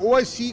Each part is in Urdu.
OIC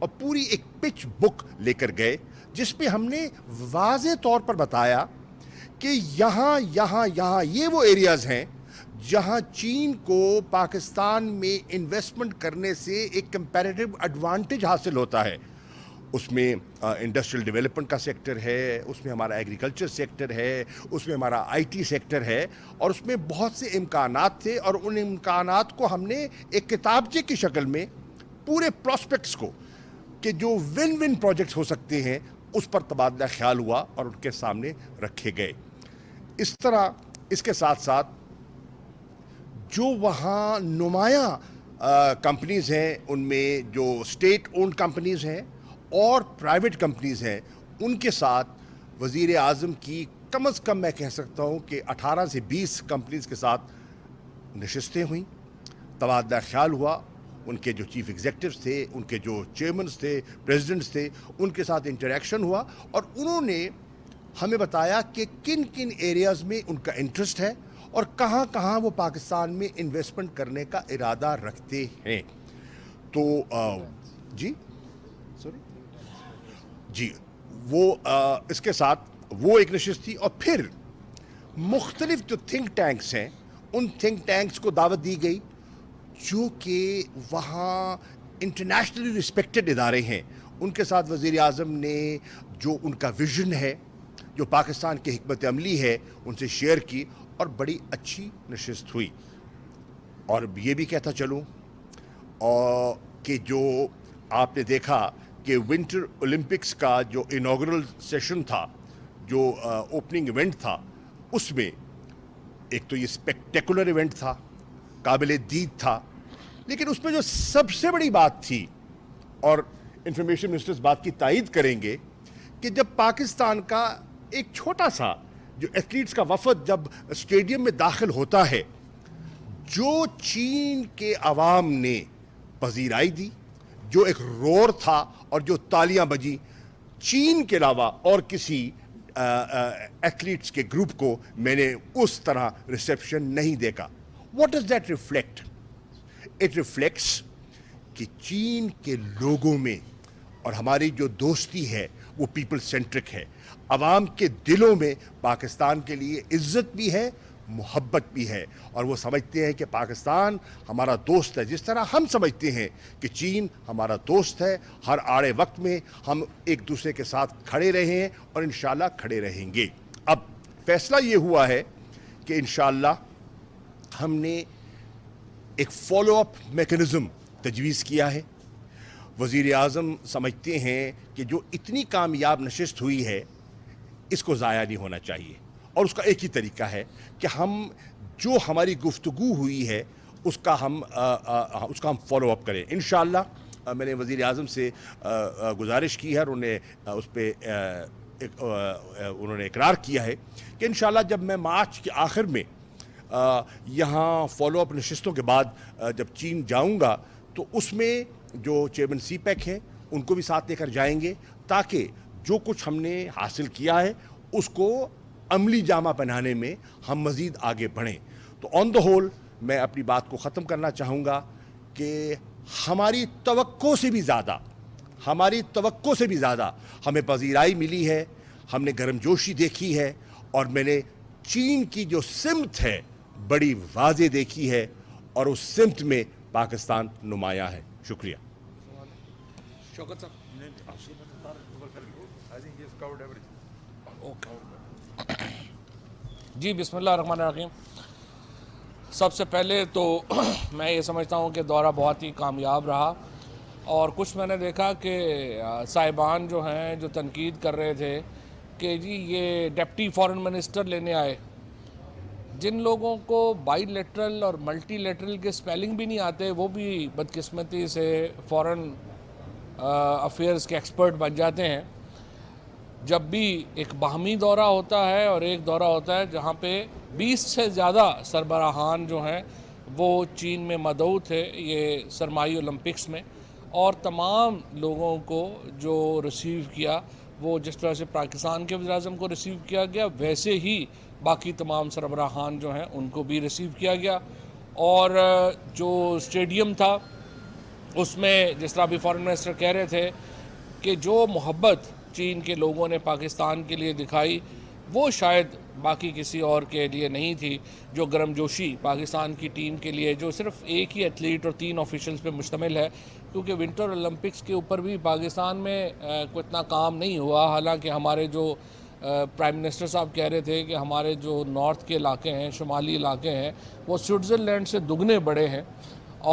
اور پوری ایک پچ بک لے کر گئے جس پہ ہم نے واضح طور پر بتایا کہ یہاں یہ وہ ایریاز ہیں جہاں چین کو پاکستان میں انویسٹمنٹ کرنے سے ایک کمپیریٹیو ایڈوانٹیج حاصل ہوتا ہے. اس میں انڈسٹریل ڈیولپمنٹ کا سیکٹر ہے, اس میں ہمارا ایگریکلچر سیکٹر ہے, اس میں ہمارا آئی ٹی سیکٹر ہے, اور اس میں بہت سے امکانات تھے, اور ان امکانات کو ہم نے ایک کتابچے کی شکل میں پورے پراسپیکٹس کو کہ جو ون ون پروجیکٹس ہو سکتے ہیں اس پر تبادلہ خیال ہوا اور ان کے سامنے رکھے گئے. اس طرح اس کے ساتھ ساتھ جو وہاں نمایاں کمپنیز ہیں, ان میں جو اسٹیٹ اونڈ کمپنیز ہیں اور پرائیویٹ کمپنیز ہیں, ان کے ساتھ وزیر اعظم کی کم از کم میں کہہ سکتا ہوں کہ 18 سے 20 کمپنیز کے ساتھ نشستیں ہوئیں, تبادلہ خیال ہوا, ان کے جو چیف ایگزیکٹوز تھے, ان کے جو چیئرمنز تھے, پریزیڈنٹس تھے, ان کے ساتھ انٹریکشن ہوا, اور انہوں نے ہمیں بتایا کہ کن کن ایریاز میں ان کا انٹرسٹ ہے اور کہاں کہاں وہ پاکستان میں انویسٹمنٹ کرنے کا ارادہ رکھتے ہیں. تو جی وہ اس کے ساتھ وہ ایک نشست تھی, اور پھر مختلف جو تھنک ٹینکس ہیں ان تھنک ٹینکس کو دعوت دی گئی جو کہ وہاں انٹرنیشنلی رسپیکٹڈ ادارے ہیں. ان کے ساتھ وزیر اعظم نے جو ان کا ویژن ہے, جو پاکستان کی حکمت عملی ہے, ان سے شیئر کی, اور بڑی اچھی نشست ہوئی. اور یہ بھی کہتا چلوں کہ جو آپ نے دیکھا کہ ونٹر اولمپکس کا جو انوگرل سیشن تھا, جو اوپننگ ایونٹ تھا, اس میں ایک تو یہ اسپیکٹیکولر ایونٹ تھا, قابل دید تھا, لیکن اس میں جو سب سے بڑی بات تھی, اور انفارمیشن منسٹر اس بات کی تائید کریں گے, کہ جب پاکستان کا ایک چھوٹا سا جو ایتھلیٹس کا وفد جب اسٹیڈیم میں داخل ہوتا ہے, جو چین کے عوام نے پذیرائی دی, جو ایک رور تھا اور جو تالیاں بجی, چین کے علاوہ اور کسی ایتھلیٹس کے گروپ کو میں نے اس طرح ریسیپشن نہیں دیکھا. What does that reflect? It reflects کہ چین کے لوگوں میں اور ہماری جو دوستی ہے وہ پیپل سینٹرک ہے. عوام کے دلوں میں پاکستان کے لیے عزت بھی ہے, محبت بھی ہے, اور وہ سمجھتے ہیں کہ پاکستان ہمارا دوست ہے, جس طرح ہم سمجھتے ہیں کہ چین ہمارا دوست ہے. ہر آڑے وقت میں ہم ایک دوسرے کے ساتھ کھڑے رہے ہیں اور انشاءاللہ کھڑے رہیں گے. اب فیصلہ یہ ہوا ہے کہ انشاءاللہ ہم نے ایک فالو اپ میکنزم تجویز کیا ہے. وزیر اعظم سمجھتے ہیں کہ جو اتنی کامیاب نشست ہوئی ہے اس کو ضائع نہیں ہونا چاہیے, اور اس کا ایک ہی طریقہ ہے کہ ہم جو ہماری گفتگو ہوئی ہے اس کا ہم فالو اپ کریں. انشاءاللہ میں نے وزیر اعظم سے گزارش کی ہے, اور اس پہ انہوں نے اقرار کیا ہے کہ انشاءاللہ جب میں مارچ کے آخر میں یہاں فالو اپ نشستوں کے بعد جب چین جاؤں گا, تو اس میں جو چیئرمین سی پیک ہیں ان کو بھی ساتھ لے کر جائیں گے, تاکہ جو کچھ ہم نے حاصل کیا ہے اس کو عملی جامہ پہنانے میں ہم مزید آگے بڑھیں. تو آن دا ہول میں اپنی بات کو ختم کرنا چاہوں گا کہ ہماری توقع سے بھی زیادہ ہمیں پذیرائی ملی ہے, ہم نے گرم جوشی دیکھی ہے, اور میں نے چین کی جو سمت ہے بڑی واضح دیکھی ہے, اور اس سمت میں پاکستان نمایاں ہے. شکریہ. شوکت صاحب. جی بسم اللہ الرحمن الرحیم. سب سے پہلے تو میں یہ سمجھتا ہوں کہ دورہ بہت ہی کامیاب رہا, اور کچھ میں نے دیکھا کہ صاحبان جو ہیں جو تنقید کر رہے تھے کہ جی یہ ڈپٹی فارن منسٹر لینے آئے, جن لوگوں کو بائی لیٹرل اور ملٹی لیٹرل کے سپیلنگ بھی نہیں آتے وہ بھی بدقسمتی سے فارن افیئرز کے ایکسپرٹ بن جاتے ہیں. جب بھی ایک باہمی دورہ ہوتا ہے اور ایک دورہ ہوتا ہے جہاں پہ 20 سے زیادہ سربراہان جو ہیں وہ چین میں مدعو تھے یہ سرمائی اولمپکس میں, اور تمام لوگوں کو جو ریسیو کیا وہ جس طرح سے پاکستان کے وزیر اعظم کو ریسیو کیا گیا ویسے ہی باقی تمام سربراہان جو ہیں ان کو بھی ریسیو کیا گیا. اور جو اسٹیڈیم تھا اس میں جس طرح ابھی فارن منسٹر کہہ رہے تھے کہ جو محبت چین کے لوگوں نے پاکستان کے لیے دکھائی وہ شاید باقی کسی اور کے لیے نہیں تھی. جو گرم جوشی پاکستان کی ٹیم کے لیے جو صرف ایک ہی ایتھلیٹ اور 3 آفیشلز پہ مشتمل ہے, کیونکہ ونٹر اولمپکس کے اوپر بھی پاکستان میں کوئی اتنا کام نہیں ہوا. حالانکہ ہمارے جو پرائم منسٹر صاحب کہہ رہے تھے کہ ہمارے جو نارتھ کے علاقے ہیں, شمالی علاقے ہیں, وہ سوئٹزرلینڈ سے دگنے بڑے ہیں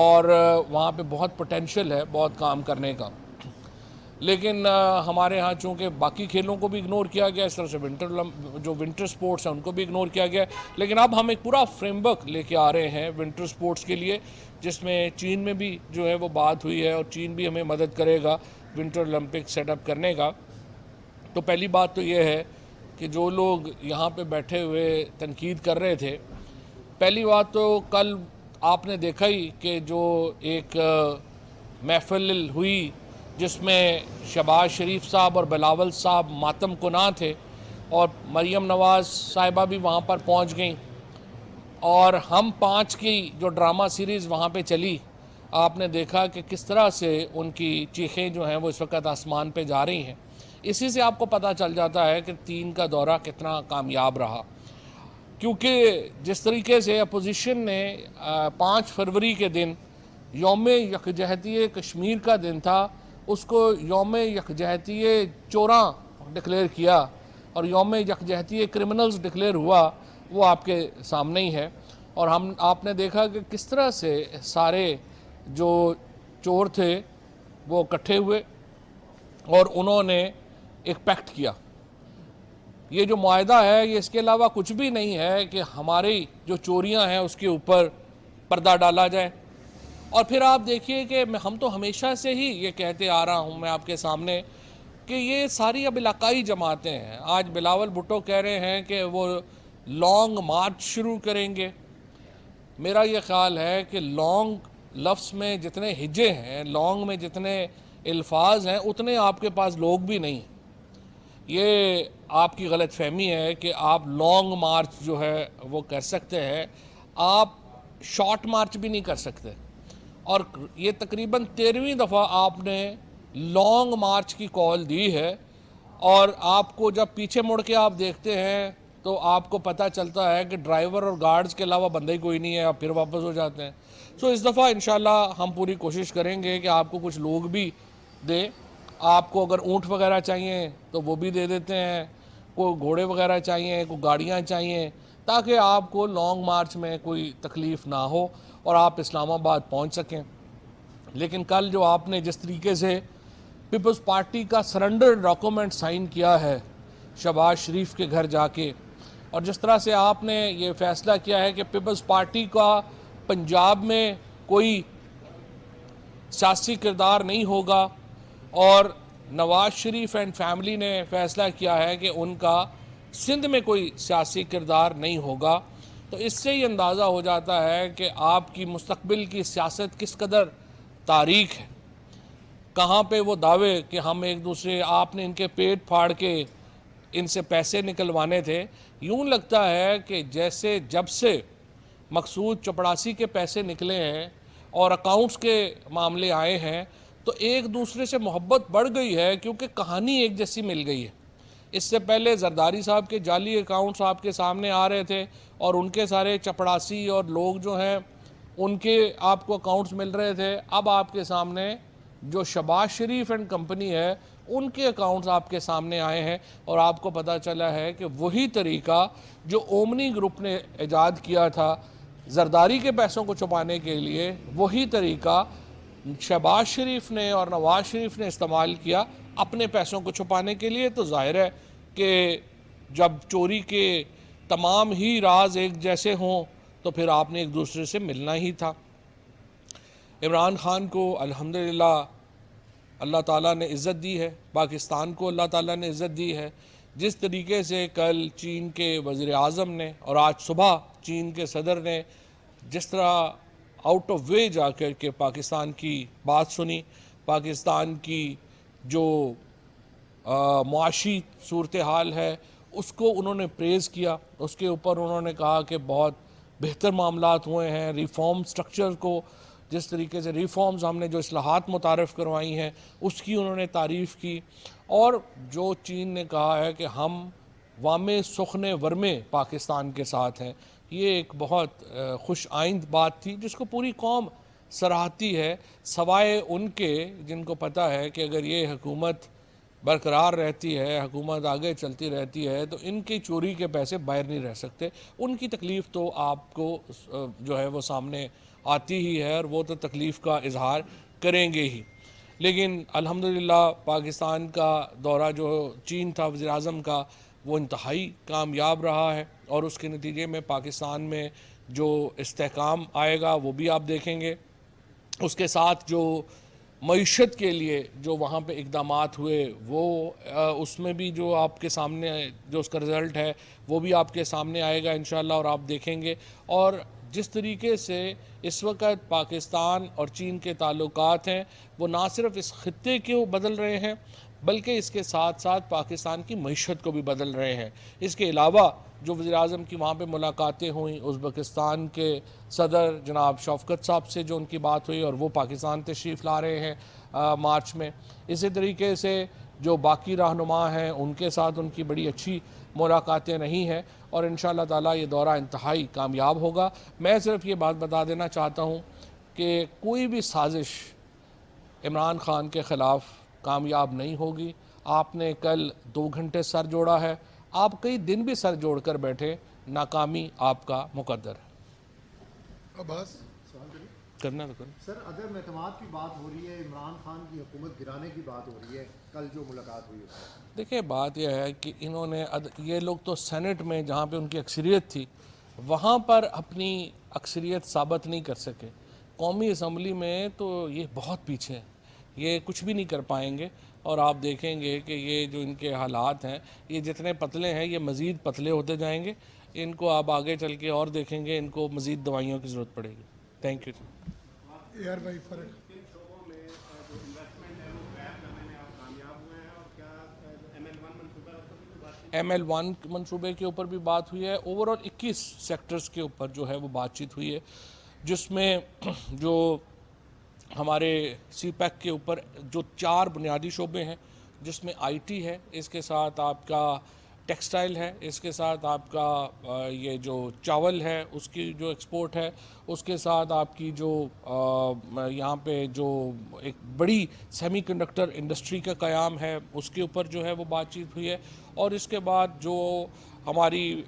اور وہاں پہ بہت پوٹینشیل ہے بہت کام کرنے کا. لیکن ہمارے ہاں چونکہ باقی کھیلوں کو بھی اگنور کیا گیا, اس طرح سے ونٹر سپورٹس ہیں ان کو بھی اگنور کیا گیا. لیکن اب ہم ایک پورا فریم ورک لے کے آ رہے ہیں ونٹر سپورٹس کے لیے, جس میں چین میں بھی جو ہے وہ بات ہوئی ہے اور چین بھی ہمیں مدد کرے گا ونٹر اولمپک سیٹ اپ کرنے کا. تو پہلی بات تو یہ ہے کہ جو لوگ یہاں پہ بیٹھے ہوئے تنقید کر رہے تھے, پہلی بات تو کل آپ نے دیکھا ہی کہ جو ایک محفل ہوئی جس میں شہباز شریف صاحب اور بلاول صاحب ماتم کناں تھے اور مریم نواز صاحبہ بھی وہاں پر پہنچ گئیں, اور ہم 5 کی جو ڈرامہ سیریز وہاں پہ چلی آپ نے دیکھا کہ کس طرح سے ان کی چیخیں جو ہیں وہ اس وقت آسمان پہ جا رہی ہیں. اسی سے آپ کو پتہ چل جاتا ہے کہ 3 کا دورہ کتنا کامیاب رہا, کیونکہ جس طریقے سے اپوزیشن نے 5 فروری کے دن یوم یکجہتی کشمیر کا دن تھا, اس کو یوم یکجہتی چوراں ڈکلیئر کیا اور یوم یکجہتی کرمنلز ڈکلیئر ہوا, وہ آپ کے سامنے ہی ہے. اور آپ نے دیکھا کہ کس طرح سے سارے جو چور تھے وہ اکٹھے ہوئے اور انہوں نے ایک پیکٹ کیا. یہ جو معاہدہ ہے یہ اس کے علاوہ کچھ بھی نہیں ہے کہ ہماری جو چوریاں ہیں اس کے اوپر پردہ ڈالا جائے. اور پھر آپ دیکھیے کہ ہم تو ہمیشہ سے ہی یہ کہتے آ رہا ہوں میں آپ کے سامنے کہ یہ ساری اب علاقائی جماعتیں ہیں. آج بلاول بھٹو کہہ رہے ہیں کہ وہ لانگ مارچ شروع کریں گے. میرا یہ خیال ہے کہ لانگ لفظ میں جتنے ہجے ہیں, لانگ میں جتنے الفاظ ہیں, اتنے آپ کے پاس لوگ بھی نہیں. یہ آپ کی غلط فہمی ہے کہ آپ لانگ مارچ جو ہے وہ کر سکتے ہیں, آپ شارٹ مارچ بھی نہیں کر سکتے. اور یہ تقریباً 13ویں دفعہ آپ نے لانگ مارچ کی کال دی ہے, اور آپ کو جب پیچھے مڑ کے آپ دیکھتے ہیں تو آپ کو پتہ چلتا ہے کہ ڈرائیور اور گارڈز کے علاوہ بندہ ہی کوئی نہیں ہے, آپ پھر واپس ہو جاتے ہیں. سو اس دفعہ انشاءاللہ ہم پوری کوشش کریں گے کہ آپ کو کچھ لوگ بھی دیں. آپ کو اگر اونٹ وغیرہ چاہیے تو وہ بھی دے دیتے ہیں, کوئی گھوڑے وغیرہ چاہیے, کوئی گاڑیاں چاہیے, تاکہ آپ کو لانگ مارچ میں کوئی تکلیف نہ ہو اور آپ اسلام آباد پہنچ سکیں. لیکن کل جو آپ نے جس طریقے سے پیپلز پارٹی کا سرنڈر ڈاکومنٹ سائن کیا ہے شہباز شریف کے گھر جا کے, اور جس طرح سے آپ نے یہ فیصلہ کیا ہے کہ پیپلز پارٹی کا پنجاب میں کوئی سیاسی کردار نہیں ہوگا, اور نواز شریف اینڈ فیملی نے فیصلہ کیا ہے کہ ان کا سندھ میں کوئی سیاسی کردار نہیں ہوگا, تو اس سے ہی اندازہ ہو جاتا ہے کہ آپ کی مستقبل کی سیاست کس قدر تاریک ہے. کہاں پہ وہ دعوے کہ ہم ایک دوسرے, آپ نے ان کے پیٹ پھاڑ کے ان سے پیسے نکلوانے تھے. یوں لگتا ہے کہ جیسے جب سے مقصود چپڑاسی کے پیسے نکلے ہیں اور اکاؤنٹس کے معاملے آئے ہیں تو ایک دوسرے سے محبت بڑھ گئی ہے, کیونکہ کہانی ایک جیسی مل گئی ہے. اس سے پہلے زرداری صاحب کے جعلی اکاؤنٹس آپ کے سامنے آ رہے تھے اور ان کے سارے چپڑاسی اور لوگ جو ہیں ان کے آپ کو اکاؤنٹس مل رہے تھے. اب آپ کے سامنے جو شہباز شریف اینڈ کمپنی ہے ان کے اکاؤنٹس آپ کے سامنے آئے ہیں, اور آپ کو پتہ چلا ہے کہ وہی طریقہ جو اومنی گروپ نے ایجاد کیا تھا زرداری کے پیسوں کو چھپانے کے لیے, وہی طریقہ شہباز شریف نے اور نواز شریف نے استعمال کیا اپنے پیسوں کو چھپانے کے لیے. تو ظاہر ہے کہ جب چوری کے تمام ہی راز ایک جیسے ہوں تو پھر آپ نے ایک دوسرے سے ملنا ہی تھا. عمران خان کو الحمدللہ اللہ تعالیٰ نے عزت دی ہے, پاکستان کو اللہ تعالیٰ نے عزت دی ہے. جس طریقے سے کل چین کے وزیر اعظم نے اور آج صبح چین کے صدر نے جس طرح آؤٹ آف وے جا کر کے پاکستان کی بات سنی, پاکستان کی جو معاشی صورتحال ہے اس کو انہوں نے پریز کیا, اس کے اوپر انہوں نے کہا کہ بہت بہتر معاملات ہوئے ہیں, ریفارم سٹرکچر کو جس طریقے سے ریفارمز ہم نے جو اصلاحات متعارف کروائی ہیں اس کی انہوں نے تعریف کی، اور جو چین نے کہا ہے کہ ہم وامے سخنے ورمے پاکستان کے ساتھ ہیں، یہ ایک بہت خوش آئند بات تھی جس کو پوری قوم سراہتی ہے، سوائے ان کے جن کو پتہ ہے کہ اگر یہ حکومت برقرار رہتی ہے، حکومت آگے چلتی رہتی ہے تو ان کی چوری کے پیسے باہر نہیں رہ سکتے۔ ان کی تکلیف تو آپ کو جو ہے وہ سامنے آتی ہی ہے، اور وہ تو تکلیف کا اظہار کریں گے ہی۔ لیکن الحمدللہ پاکستان کا دورہ جو چین تھا وزیر اعظم کا، وہ انتہائی کامیاب رہا ہے، اور اس کے نتیجے میں پاکستان میں جو استحکام آئے گا وہ بھی آپ دیکھیں گے۔ اس کے ساتھ جو معیشت کے لیے جو وہاں پہ اقدامات ہوئے وہ اس میں بھی جو آپ کے سامنے جو اس کا رزلٹ ہے وہ بھی آپ کے سامنے آئے گا انشاءاللہ، اور آپ دیکھیں گے۔ اور جس طریقے سے اس وقت پاکستان اور چین کے تعلقات ہیں وہ نہ صرف اس خطے کو بدل رہے ہیں بلکہ اس کے ساتھ ساتھ پاکستان کی معیشت کو بھی بدل رہے ہیں۔ اس کے علاوہ جو وزیر اعظم کی وہاں پہ ملاقاتیں ہوئیں، ازبکستان کے صدر جناب شوکت صاحب سے جو ان کی بات ہوئی، اور وہ پاکستان تشریف لا رہے ہیں مارچ میں، اسی طریقے سے جو باقی رہنما ہیں ان کے ساتھ ان کی بڑی اچھی ملاقاتیں رہی ہیں، اور انشاءاللہ تعالی یہ دورہ انتہائی کامیاب ہوگا۔ میں صرف یہ بات بتا دینا چاہتا ہوں کہ کوئی بھی سازش عمران خان کے خلاف کامیاب نہیں ہوگی۔ آپ نے کل 2 گھنٹے سر جوڑا ہے، آپ کئی دن بھی سر جوڑ کر بیٹھے، ناکامی آپ کا مقدر ہے۔ عباس کرنا تو کرنا۔ سر عدم اعتماد کی بات ہو رہی ہے، عمران خان کی حکومت گرانے کی بات ہو رہی ہے، کل جو ملاقات ہوئی ہے۔ دیکھیں بات یہ ہے کہ انہوں نے یہ لوگ تو سینٹ میں جہاں پہ ان کی اکثریت تھی وہاں پر اپنی اکثریت ثابت نہیں کر سکے، قومی اسمبلی میں تو یہ بہت پیچھے ہیں، یہ کچھ بھی نہیں کر پائیں گے، اور آپ دیکھیں گے کہ یہ جو ان کے حالات ہیں یہ جتنے پتلے ہیں یہ مزید پتلے ہوتے جائیں گے، ان کو آپ آگے چل کے اور دیکھیں گے ان کو مزید دوائیوں کی ضرورت پڑے گی۔ Thank you. یار بھائی فرق ML1 منصوبے کے اوپر بھی بات ہوئی ہے، اوورال 21 سیکٹرز کے اوپر جو ہے وہ بات چیت ہوئی ہے، جس میں جو ہمارے سی پیک کے اوپر جو 4 بنیادی شعبے ہیں، جس میں آئی ٹی ہے، اس کے ساتھ آپ کا ٹیکسٹائل ہے، اس کے ساتھ آپ کا یہ جو چاول ہے اس کی جو ایکسپورٹ ہے، اس کے ساتھ آپ کی جو یہاں پہ جو ایک بڑی سیمی کنڈکٹر انڈسٹری کا قیام ہے اس کے اوپر جو ہے وہ بات چیت ہوئی ہے، اور اس کے بعد جو ہماری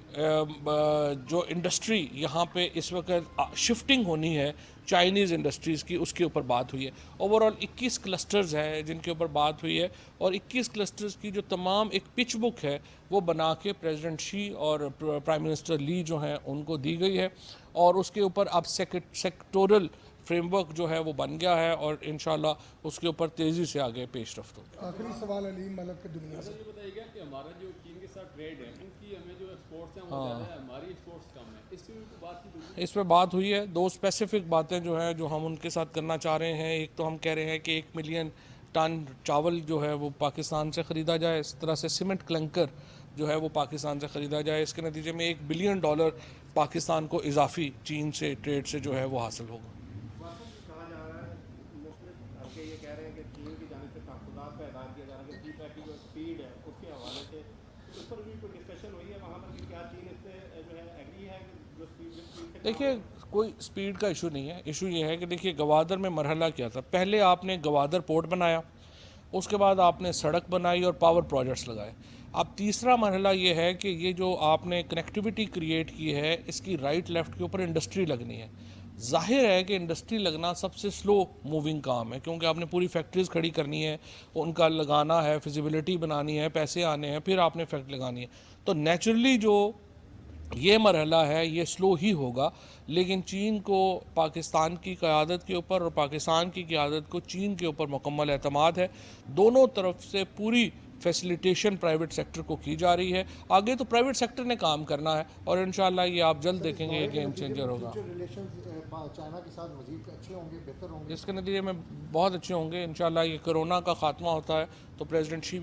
جو انڈسٹری یہاں پہ اس وقت شفٹنگ ہونی ہے چائنیز انڈسٹریز کی، اس کے اوپر بات ہوئی ہے۔ اوورال 21 کلسٹرز ہیں جن کے اوپر بات ہوئی ہے، اور 21 کلسٹرز کی جو تمام ایک پچ بک ہے وہ بنا کے پریزیڈنٹ شی اور پرائم منسٹر لی جو ہیں ان کو دی گئی ہے، اور اس کے اوپر اب سیکٹورل فریم ورک جو ہے وہ بن گیا ہے، اور انشاءاللہ اس کے اوپر تیزی سے آگے پیش رفت ہوگی۔ آخری سوال علیم ملک کے دنیا سے، یہ بتائیے گا کہ ہمارا جو چین کے ساتھ ٹریڈ ہے ان کی ہمیں جو ایکسپورٹس ہیں وہ زیادہ ہے، ہماری ایکسپورٹس کم ہے، اس پہ بھی بات کی ہوئی؟ اس پہ بات ہوئی ہے، 2 اسپیسیفک باتیں جو ہیں جو ہم ان کے ساتھ کرنا چاہ رہے ہیں۔ ایک تو ہم کہہ رہے ہیں کہ 1 ملین ٹن چاول جو ہے وہ پاکستان سے خریدا جائے، اس طرح سے سیمنٹ کلنکر جو ہے وہ پاکستان سے خریدا جائے، اس کے نتیجے میں $1 بلین پاکستان کو اضافی چین سے ٹریڈ سے جو ہے وہ حاصل ہوگا۔ کہا جا رہا ہے مختلف حلقے یہ کہہ رہے ہیں کہ چین کی جانب سے تحفظات کا اعلان کیا جا رہا ہے کہ سی پیک کی جو اسپیڈ ہے اس کے حوالے سے اس پر بھی کوئی ڈسکشن ہوئی ہے وہاں پر کہ کیا چین اس سے جو ہے ایگری ہے کہ جو اسپیڈ دیکھیے کوئی سپیڈ کا ایشو نہیں ہے، ایشو یہ ہے کہ دیکھیے گوادر میں مرحلہ کیا تھا، پہلے آپ نے گوادر پورٹ بنایا، اس کے بعد آپ نے سڑک بنائی اور پاور پروجیکٹس لگائے، اب تیسرا مرحلہ یہ ہے کہ یہ جو آپ نے کنیکٹیوٹی کریٹ کی ہے اس کی رائٹ لیفٹ کے اوپر انڈسٹری لگنی ہے۔ ظاہر ہے کہ انڈسٹری لگنا سب سے سلو موونگ کام ہے، کیونکہ آپ نے پوری فیکٹریز کھڑی کرنی ہے، ان کا لگانا ہے، فیزیبلٹی بنانی ہے، پیسے آنے ہیں، پھر آپ نے فیکٹری لگانی ہے، تو نیچرلی جو یہ مرحلہ ہے یہ سلو ہی ہوگا، لیکن چین کو پاکستان کی قیادت کے اوپر اور پاکستان کی قیادت کو چین کے اوپر مکمل اعتماد ہے، دونوں طرف سے پوری فیسیلیٹیشن پرائیویٹ سیکٹر کو کی جا رہی ہے، آگے تو پرائیویٹ سیکٹر نے کام کرنا ہے، اور انشاءاللہ یہ آپ جلد دیکھیں گے یہ گیم چینجر ہوگا۔ چائنا کے ساتھ مزید اچھے ہوں گے، بہتر ہوں گے؟ اس کے نتیجے میں بہت اچھے ہوں گے انشاءاللہ۔ یہ کرونا کا خاتمہ ہوتا ہے تو پریزیڈنٹ شی